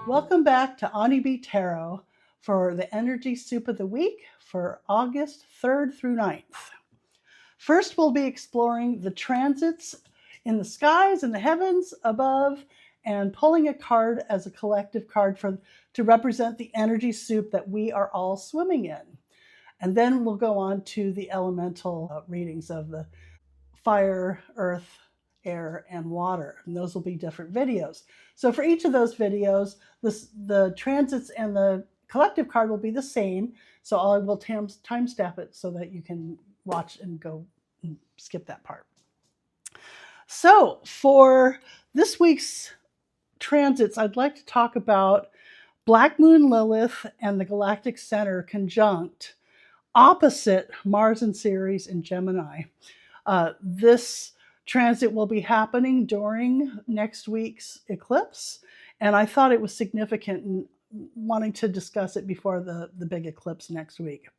Welcome back to Ani Tarot for the Energy Soup of the Week for August 3rd through 9th. First, we'll be exploring the transits in the skies and the heavens above and pulling a card as a collective card to represent the energy soup that we are all swimming in. And then we'll go on to the elemental readings of the fire, earth, air, and water. And those will be different videos. So for each of those videos, the transits and the collective card will be the same. So I will timestamp it so that you can watch and go and skip that part. So for this week's transits, I'd like to talk about Black Moon Lilith and the Galactic Center conjunct opposite Mars and Ceres in Gemini. This transit will be happening during next week's eclipse, and I thought it was significant in wanting to discuss it before the big eclipse next week.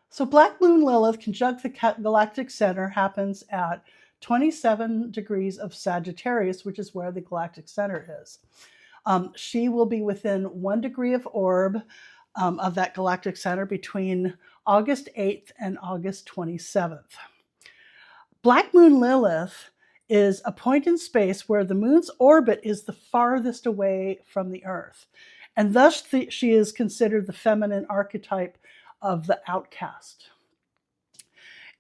So Black Moon Lilith conjunct the Galactic Center happens at 27 degrees of Sagittarius, which is where the Galactic Center is. She will be within 1 degree of orb of that Galactic Center between August 8th and August 27th. Black Moon Lilith is a point in space where the moon's orbit is the farthest away from the Earth, and thus she is considered the feminine archetype of the outcast.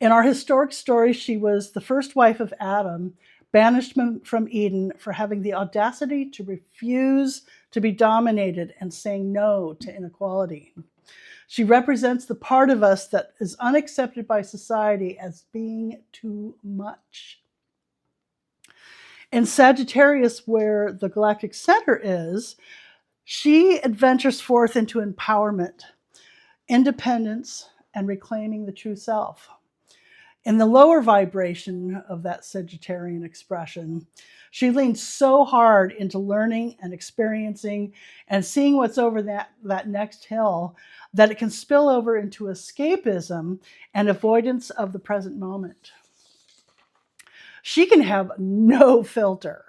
In our historic story, she was the first wife of Adam, banished from Eden for having the audacity to refuse to be dominated and saying no to inequality. She represents the part of us that is unaccepted by society as being too much. In Sagittarius, where the Galactic Center is, she adventures forth into empowerment, independence, and reclaiming the true self. In the lower vibration of that Sagittarian expression, she leans so hard into learning and experiencing and seeing what's over that next hill that it can spill over into escapism and avoidance of the present moment. She can have no filter,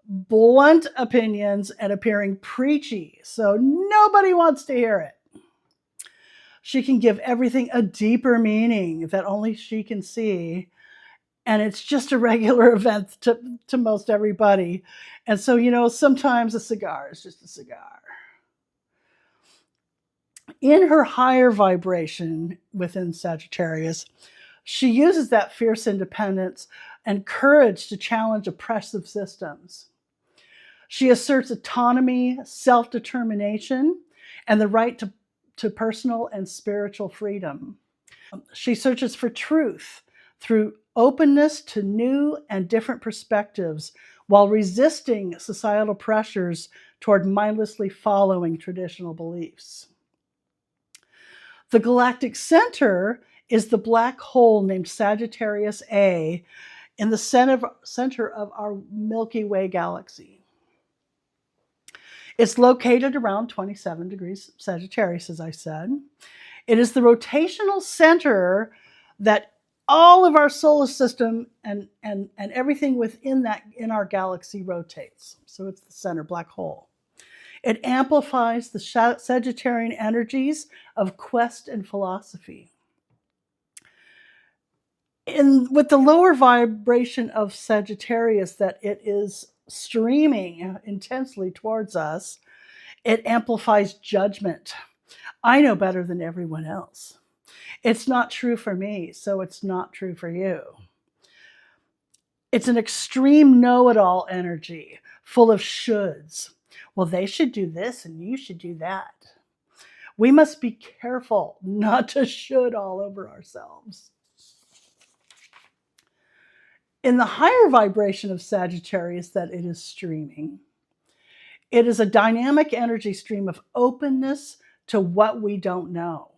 blunt opinions, and appearing preachy, so nobody wants to hear it. She can give everything a deeper meaning that only she can see, and it's just a regular event to most everybody. And so, sometimes a cigar is just a cigar. In her higher vibration within Sagittarius, she uses that fierce independence and courage to challenge oppressive systems. She asserts autonomy, self-determination, and the right to personal and spiritual freedom. She searches for truth through openness to new and different perspectives while resisting societal pressures toward mindlessly following traditional beliefs. The Galactic Center is the black hole named Sagittarius A in the center of our Milky Way galaxy. It's located around 27 degrees Sagittarius, as I said. It is the rotational center that all of our solar system and everything within that in our galaxy rotates. So it's the center black hole. It amplifies the Sagittarian energies of quest and philosophy. With the lower vibration of Sagittarius that it is streaming intensely towards us, it amplifies judgment. I know better than everyone else. It's not true for me, so it's not true for you. It's an extreme know-it-all energy, full of shoulds. Well, they should do this and you should do that. We must be careful not to should all over ourselves. In the higher vibration of Sagittarius that it is streaming, it is a dynamic energy stream of openness to what we don't know,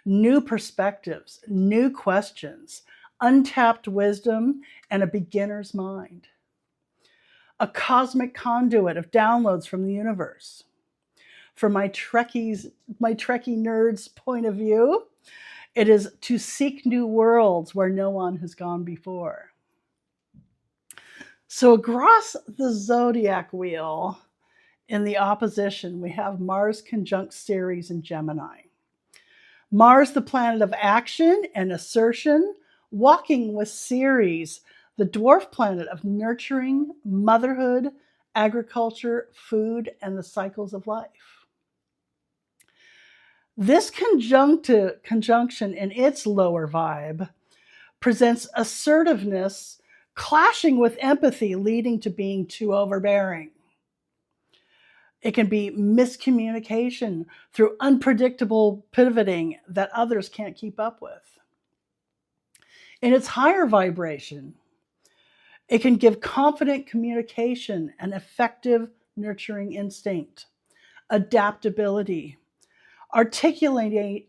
new perspectives, new questions, untapped wisdom, and a beginner's mind. A cosmic conduit of downloads from the universe. From my Trekkie nerd's point of view, it is to seek new worlds where no one has gone before. So across the zodiac wheel In the opposition, we have Mars conjunct Ceres in Gemini. Mars, the planet of action and assertion, walking with Ceres, the dwarf planet of nurturing, motherhood, agriculture, food, and the cycles of life. This conjunction in its lower vibe presents assertiveness clashing with empathy, leading to being too overbearing. It can be miscommunication through unpredictable pivoting that others can't keep up with. In its higher vibration, it can give confident communication and effective nurturing instinct, adaptability, articulating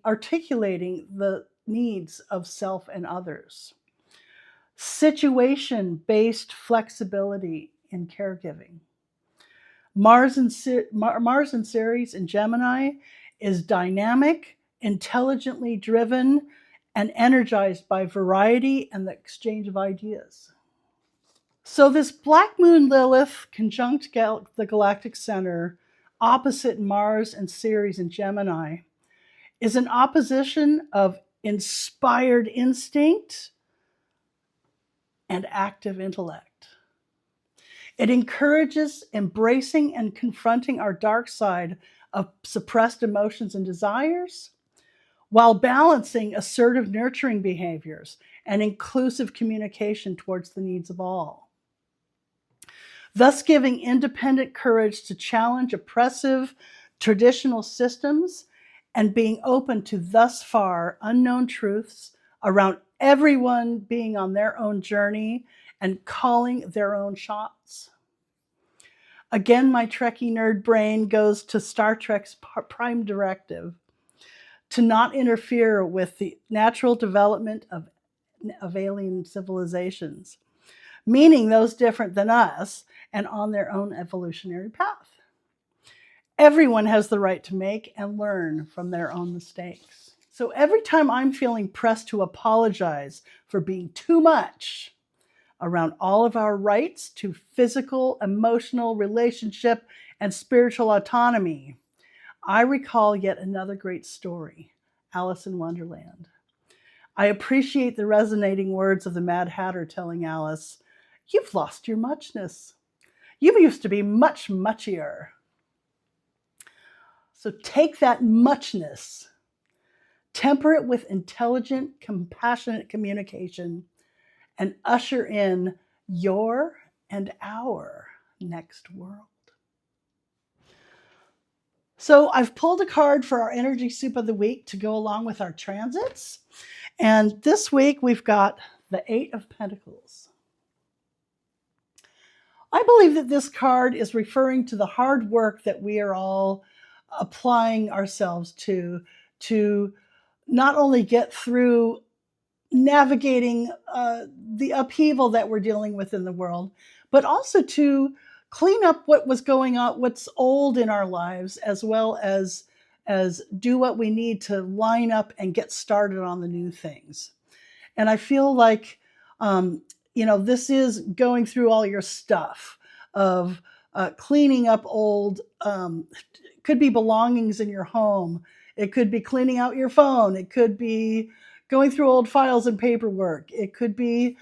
the needs of self and others, situation-based flexibility in caregiving. Mars and Ceres in Gemini is dynamic, intelligently driven, and energized by variety and the exchange of ideas. So this Black Moon Lilith conjunct the Galactic Center opposite Mars and Ceres in Gemini is an opposition of inspired instinct and active intellect. It encourages embracing and confronting our dark side of suppressed emotions and desires, while balancing assertive nurturing behaviors and inclusive communication towards the needs of all. Thus giving independent courage to challenge oppressive traditional systems and being open to thus far unknown truths around everyone being on their own journey and calling their own shots. Again, my Trekkie nerd brain goes to Star Trek's prime directive to not interfere with the natural development of alien civilizations, meaning those different than us and on their own evolutionary path. Everyone has the right to make and learn from their own mistakes. So every time I'm feeling pressed to apologize for being too much around all of our rights to physical, emotional, relationship, and spiritual autonomy, I recall yet another great story, Alice in Wonderland. I appreciate the resonating words of the Mad Hatter telling Alice, "You've lost your muchness. You used to be much muchier." So take that muchness, temper it with intelligent, compassionate communication, and usher in your and our next world. So I've pulled a card for our energy soup of the week to go along with our transits. And this week we've got the Eight of Pentacles. I believe that this card is referring to the hard work that we are all applying ourselves to not only get through navigating the upheaval that we're dealing with in the world, but also to clean up what was going on, what's old in our lives, as well as do what we need to line up and get started on the new things. And I feel like, this is going through all your stuff of cleaning up old, could be belongings in your home. It could be cleaning out your phone. It could be going through old files and paperwork. It could be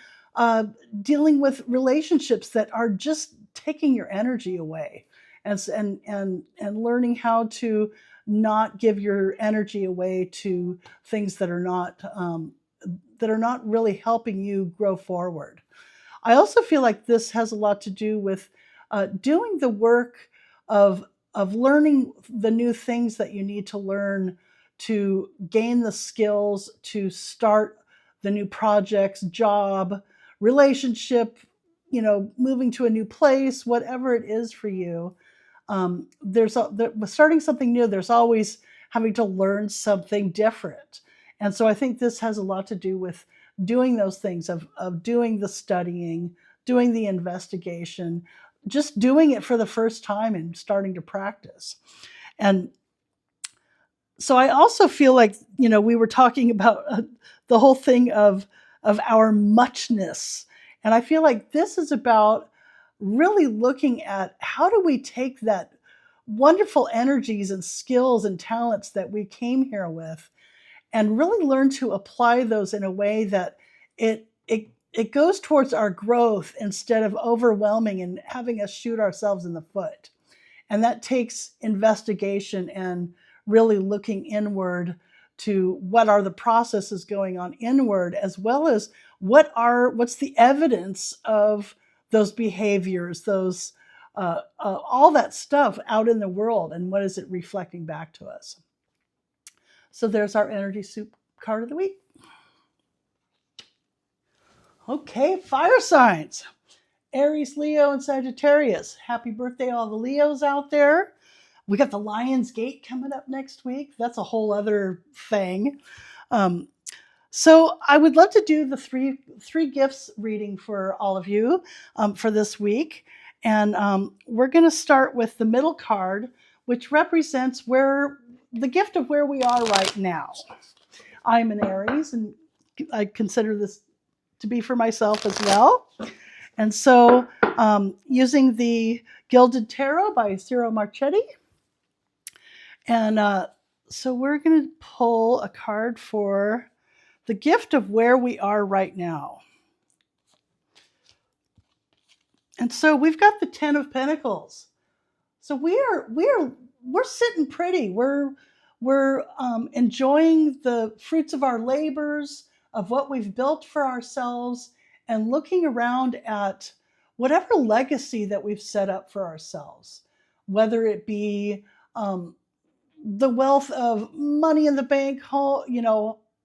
dealing with relationships that are just taking your energy away, and learning how to not give your energy away to things that are not really helping you grow forward. I also feel like this has a lot to do with doing the work of learning the new things that you need to learn to gain the skills to start the new projects, job, relationship, moving to a new place, whatever it is for you. Starting something new, there's always having to learn something different. And so I think this has a lot to do with doing those things of doing the studying, doing the investigation, just doing it for the first time and starting to practice. And so I also feel like, we were talking about the whole thing of our muchness. And I feel like this is about really looking at how do we take that wonderful energies and skills and talents that we came here with, and really learn to apply those in a way that it goes towards our growth instead of overwhelming and having us shoot ourselves in the foot. And that takes investigation and really looking inward to what are the processes going on inward, as well as what's the evidence of those behaviors, those all that stuff out in the world, and what is it reflecting back to us. So there's our energy soup card of the week. Okay, fire signs. Aries, Leo, and Sagittarius. Happy birthday, all the Leos out there. We got the Lion's Gate coming up next week. That's a whole other thing. So I would love to do the three gifts reading for all of you for this week. And we're going to start with the middle card, which represents the gift of where we are right now. I'm an Aries, and I consider this to be for myself as well. And so using the Gilded Tarot by Ciro Marchetti. And so we're going to pull a card for the gift of where we are right now. And so we've got the 10 of Pentacles. So we're sitting pretty. We're enjoying the fruits of our labors, of what we've built for ourselves, and looking around at whatever legacy that we've set up for ourselves, whether it be the wealth of money in the bank,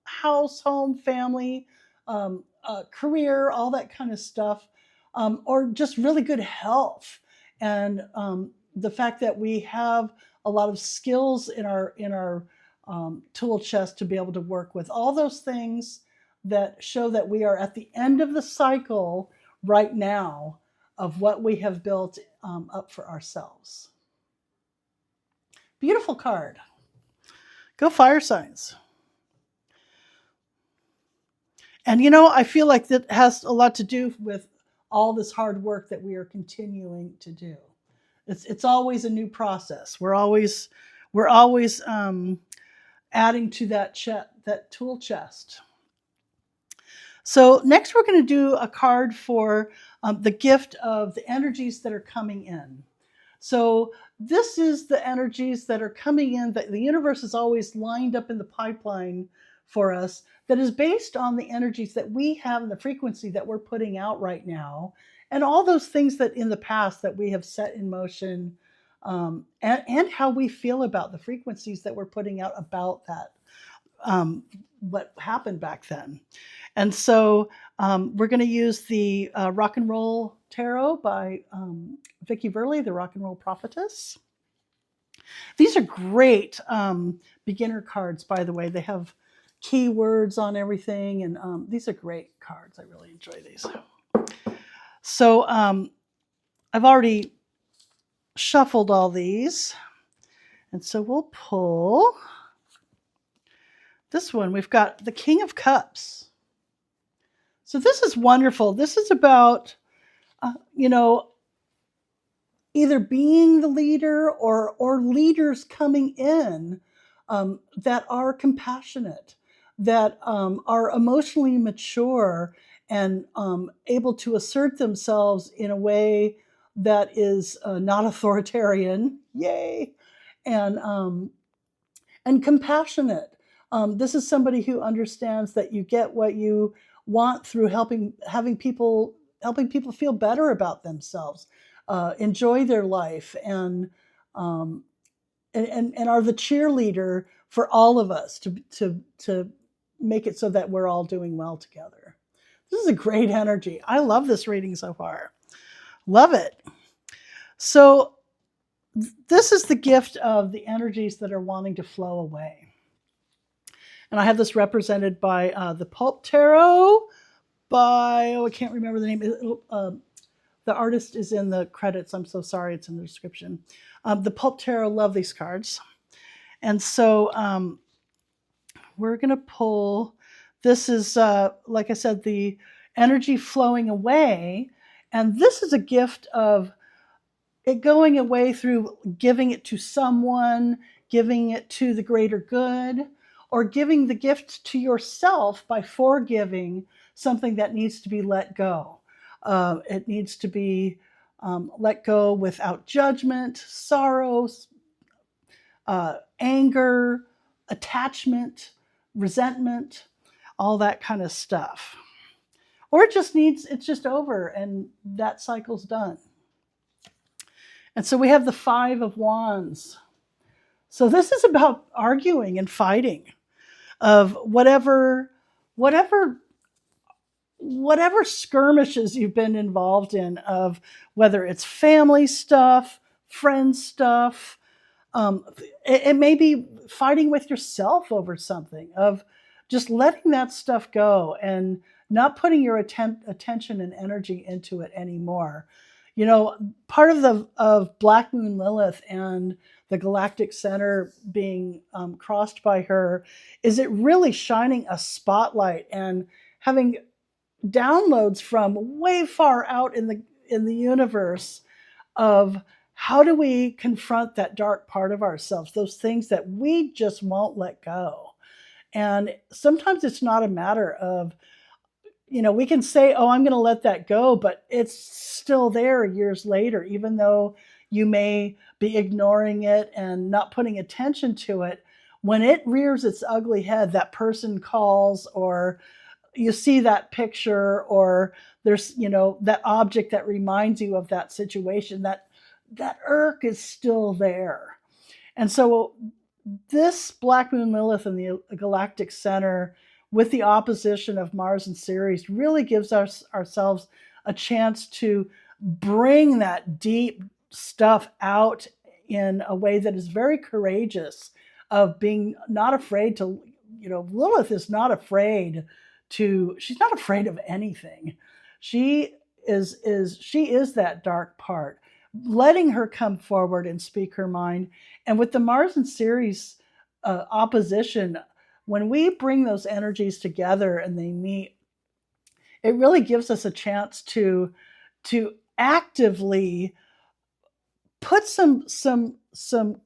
house, home, family, career, all that kind of stuff, or just really good health, and the fact that we have a lot of skills in our tool chest to be able to work with. All those things that show that we are at the end of the cycle right now of what we have built up for ourselves. Beautiful card. Go fire signs. And I feel like that has a lot to do with all this hard work that we are continuing to do. It's always a new process. We're always adding to that tool chest. So next we're going to do a card for the gift of the energies that are coming in. So this is the energies that are coming in, that the universe is always lined up in the pipeline for us, that is based on the energies that we have and the frequency that we're putting out right now, and all those things that in the past that we have set in motion, and how we feel about the frequencies that we're putting out about that, what happened back then. And so we're going to use the Rock and Roll Tarot by Vickie, Verlie, the Rock and Roll Prophetess. These are great beginner cards, by the way. They have keywords on everything, and these are great cards. I really enjoy these. So I've already shuffled all these, and so we'll pull this one. We've got the King of Cups. So this is wonderful. This is about, either being the leader or leaders coming in that are compassionate, that are emotionally mature, and able to assert themselves in a way that is not authoritarian, yay, and compassionate. This is somebody who understands that you get what you want through helping people feel better about themselves, enjoy their life, and are the cheerleader for all of us to make it so that we're all doing well together. This is a great energy. I love this reading so far. Love it. So this is the gift of the energies that are wanting to flow away. And I have this represented by the Pulp Tarot by, I can't remember the name. The artist is in the credits. I'm so sorry. It's in the description. The Pulp Tarot, love these cards. And so we're going to pull, this is, like I said, the energy flowing away. And this is a gift of, it going away through giving it to someone, giving it to the greater good, or giving the gift to yourself by forgiving something that needs to be let go. It needs to be let go without judgment, sorrow, anger, attachment, resentment, all that kind of stuff. Or it's just over and that cycle's done. And so we have the 5 of Wands. So this is about arguing and fighting of whatever skirmishes you've been involved in, of whether it's family stuff, friend stuff. It may be fighting with yourself over something, of just letting that stuff go and not putting your attention and energy into it anymore. You know, part of Black Moon Lilith and the Galactic Center being crossed by her is it really shining a spotlight and having downloads from way far out in the universe of how do we confront that dark part of ourselves, those things that we just won't let go. And sometimes it's not a matter of, you know, we can say, oh, I'm going to let that go, but it's still there years later, even though you may be ignoring it and not putting attention to it. When it rears its ugly head, that person calls, or you see that picture, or there's, you know, that object that reminds you of that situation, that irk is still there. And so this Black Moon Lilith in the Galactic Center with the opposition of Mars and Ceres really gives ourselves a chance to bring that deep stuff out in a way that is very courageous, of being not afraid to, you know, Lilith is not afraid to, she's not afraid of anything. She is that dark part, letting her come forward and speak her mind. And with the Mars and Ceres opposition, when we bring those energies together and they meet, it really gives us a chance to actively put some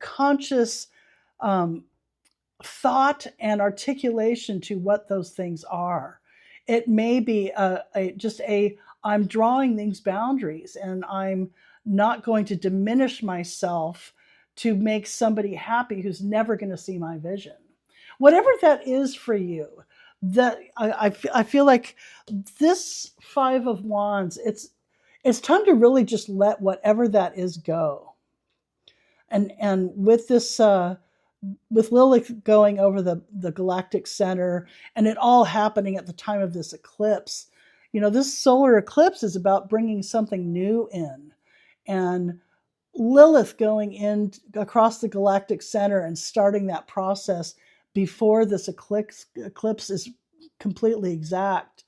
conscious thought and articulation to what those things are. It may be I'm drawing these boundaries and I'm not going to diminish myself to make somebody happy who's never going to see my vision. Whatever that is for you, that I feel like this 5 of Wands, it's time to really just let whatever that is go. And with this with Lilith going over the Galactic Center and it all happening at the time of this eclipse, you know, this solar eclipse is about bringing something new in. And Lilith going in across the Galactic Center and starting that process before this eclipse is completely exact,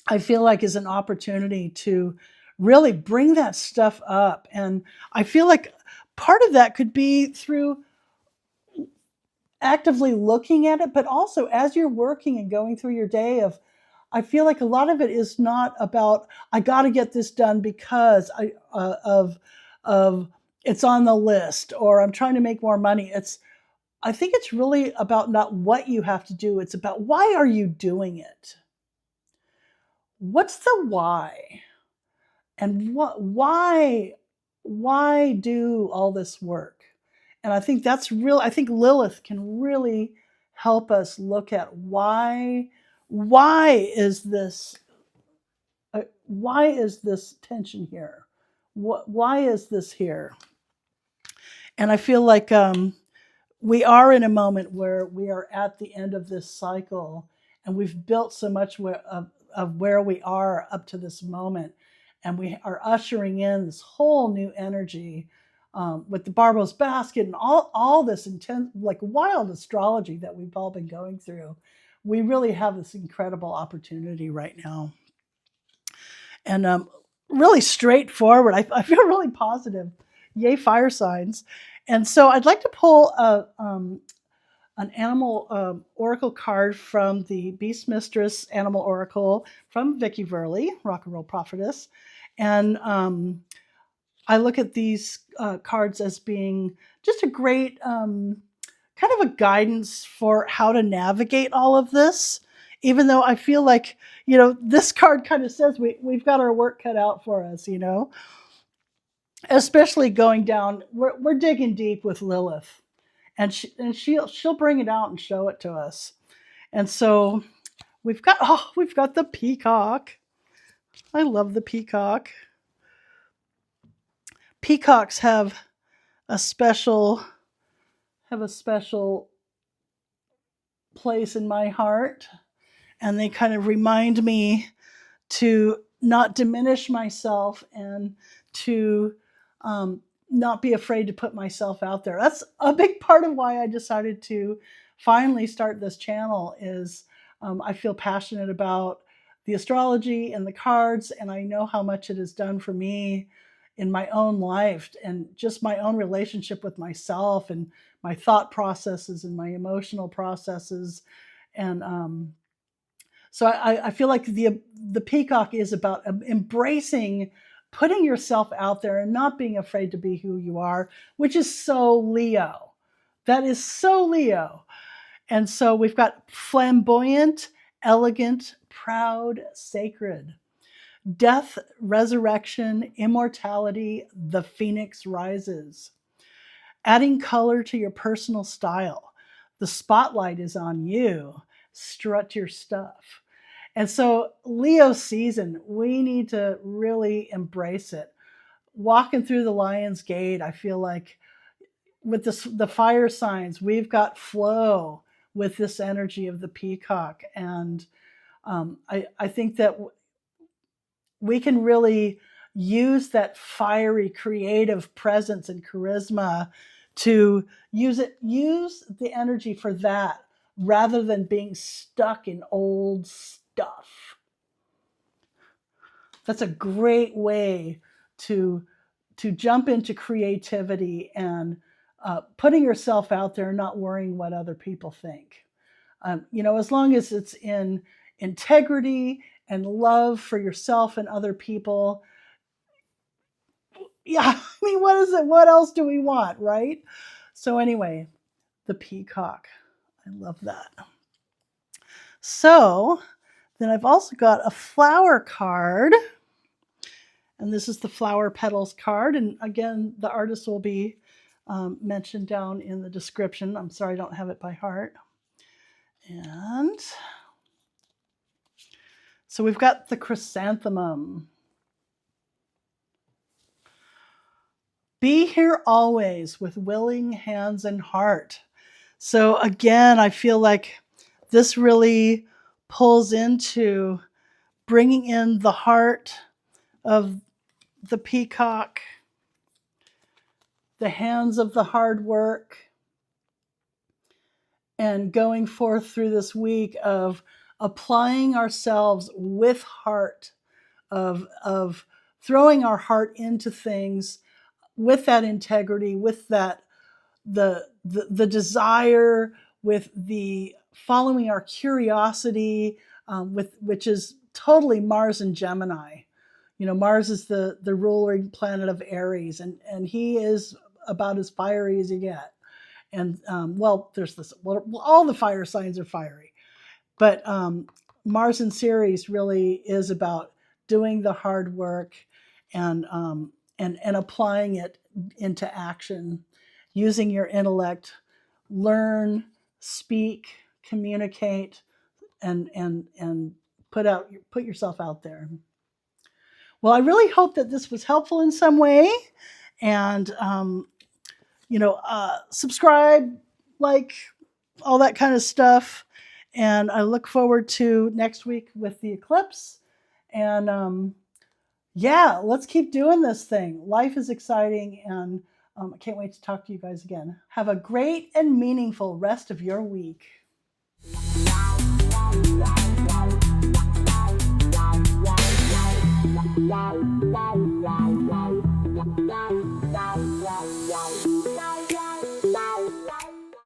I feel like is an opportunity to really bring that stuff up. And I feel like part of that could be through actively looking at it, but also as you're working and going through your day, of I feel like a lot of it is not about I got to get this done because of it's on the list, or I'm trying to make more money. I think it's really about not what you have to do. It's about why are you doing it? What's the why? And why do all this work? And I think I think Lilith can really help us look at why is this tension here? Why is this here? And I feel like we are in a moment where we are at the end of this cycle, and we've built so much of where we are up to this moment, and we are ushering in this whole new energy with the Barber's basket and all this intense, like wild astrology that we've all been going through. We really have this incredible opportunity right now, and really straightforward. I feel really positive. Yay, fire signs. And so I'd like to pull an animal oracle card from the Beast Mistress Animal Oracle from Vickie Verlie, Rock and Roll Prophetess. And I look at these cards as being just a great kind of a guidance for how to navigate all of this. Even though I feel like, this card kind of says we've got our work cut out for us, especially going down. We're digging deep with Lilith, and she'll bring it out and show it to us. And so we've got the peacock. I love the peacock. Peacocks have a special place in my heart, and they kind of remind me to not diminish myself and to not be afraid to put myself out there. That's a big part of why I decided to finally start this channel. Is I feel passionate about the astrology and the cards, and I know how much it has done for me in my own life and just my own relationship with myself and my thought processes and my emotional processes. And so I feel like the peacock is about embracing, putting yourself out there and not being afraid to be who you are, which is so Leo. That is so Leo. And so we've got flamboyant, elegant, proud, sacred. Death, resurrection, immortality, the phoenix rises. Adding color to your personal style. The spotlight is on you. Strut your stuff. And so Leo season, we need to really embrace it. Walking through the Lion's Gate, I feel like with the fire signs, we've got flow with this energy of the peacock. And I think that we can really use that fiery, creative presence and charisma to use the energy for that, rather than being stuck in old stuff. That's a great way to jump into creativity and putting yourself out there and not worrying what other people think. As long as it's in integrity and love for yourself and other people. Yeah, I mean, what is it? What else do we want, right? So anyway, the peacock. I love that. So then I've also got a flower card. And this is the flower petals card. And again, the artist will be mentioned down in the description. I'm sorry, I don't have it by heart. And so we've got the chrysanthemum. Be here always with willing hands and heart. So again, I feel like this really pulls into bringing in the heart of the peacock, the hands of the hard work, and going forth through this week of applying ourselves with heart, of throwing our heart into things with that integrity, with that the desire, with the following our curiosity, which is totally Mars and Gemini. Mars is the ruling planet of Aries, and he is about as fiery as you get. And there's this. Well, all the fire signs are fiery, but Mars and Ceres really is about doing the hard work and applying it into action, using your intellect, learn, speak, communicate, and put yourself out there. Well, I really hope that this was helpful in some way, and subscribe, like, all that kind of stuff. And I look forward to next week with the eclipse. And let's keep doing this thing. Life is exciting, and I can't wait to talk to you guys again. Have a great and meaningful rest of your week. Wow.